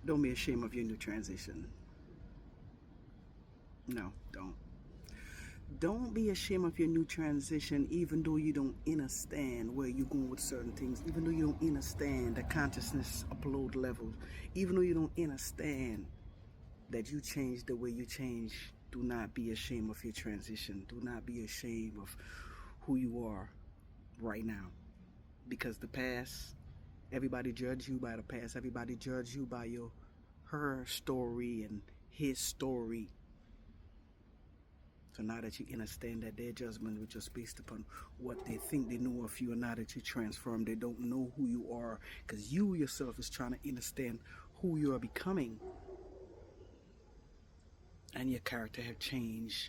Don't be ashamed of your new transition. No, don't. Don't be ashamed of your new transition, even though you don't understand where you're going with certain things, even though you don't understand the consciousness upload level, even though you don't understand that you change the way you change. Do not be ashamed of your transition. Do not be ashamed of who you are right now. Because the past, everybody judge you by the past. Everybody judge you by your her story and his story. So now that you understand that their judgment was just based upon what they think they know of you, and now that you transform, they don't know who you are, because you yourself is trying to understand who you are becoming, and your character have changed.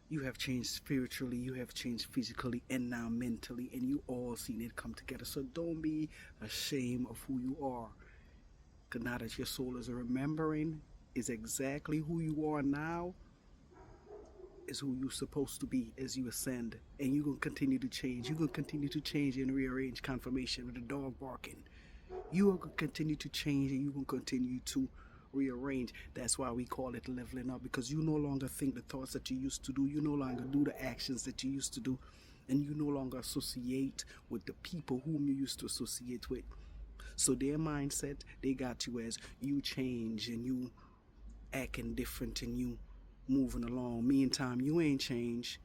You have changed spiritually, you have changed physically, and now mentally, and you all seen it come together. So don't be ashamed of who you are, because now that your soul is remembering is exactly who you are now, is who you're supposed to be as you ascend, and you're gonna continue to change. You're gonna continue to change and rearrange confirmation with the dog barking. You are gonna continue to change, and you're gonna continue to rearrange. That's why we call it leveling up, because you no longer think the thoughts that you used to do. You no longer do the actions that you used to do, and you no longer associate with the people whom you used to associate with. So their mindset, they got you as you change and you acting different and you moving along. Meantime, you ain't changed.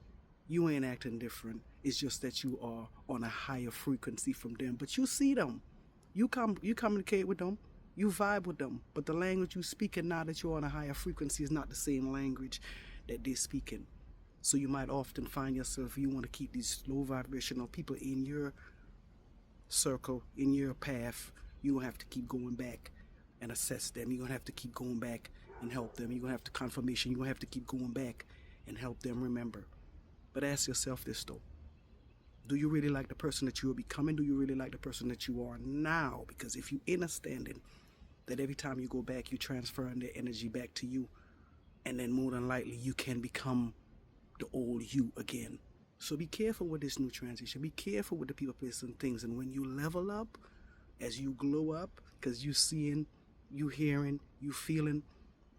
You ain't acting different. It's just that you are on a higher frequency from them. But you see them. You communicate with them. You vibe with them. But the language you speaking now that you're on a higher frequency is not the same language that they're speaking. So you might often find yourself, you want to keep these low vibrational people in your circle, in your path. You will have to keep going back and assess them. You're gonna have to keep going back and help them. You're gonna have to confirmation. You're gonna have to keep going back and help them remember. But ask yourself this though. Do you really like the person that you are becoming? Do you really like the person that you are now? Because if you understanding that every time you go back, you transferring their energy back to you, and then more than likely you can become the old you again. So be careful with this new transition. Be careful with the people, places, and things. And when you level up, as you glow up, because you seeing, you hearing, you feeling,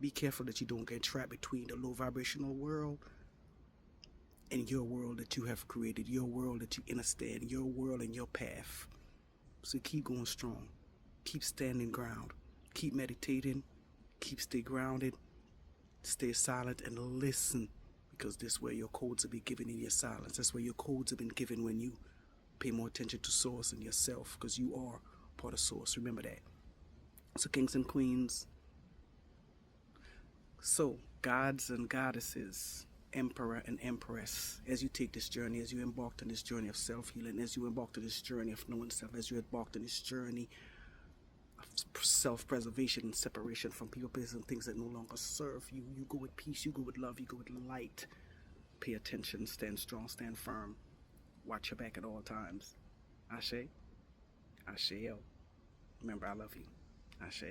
be careful that you don't get trapped between the low vibrational world and your world that you have created, your world that you understand, your world and your path. So keep going strong. Keep standing ground. Keep meditating. Keep stay grounded. Stay silent and listen, because this is where your codes will be given in your silence. That's where your codes have been given when you pay more attention to source and yourself, because you are part of source. Remember that. So kings and queens, so gods and goddesses, emperor and empress, as you take this journey, as you embarked on this journey of self-healing, as you embarked on this journey of knowing self, as you embarked on this journey of self-preservation and separation from people, places, and things that no longer serve you, you go with peace, you go with love, you go with light. Pay attention, stand strong, stand firm. Watch your back at all times. Ashe, Ashe, yo. Remember, I love you. Ashe.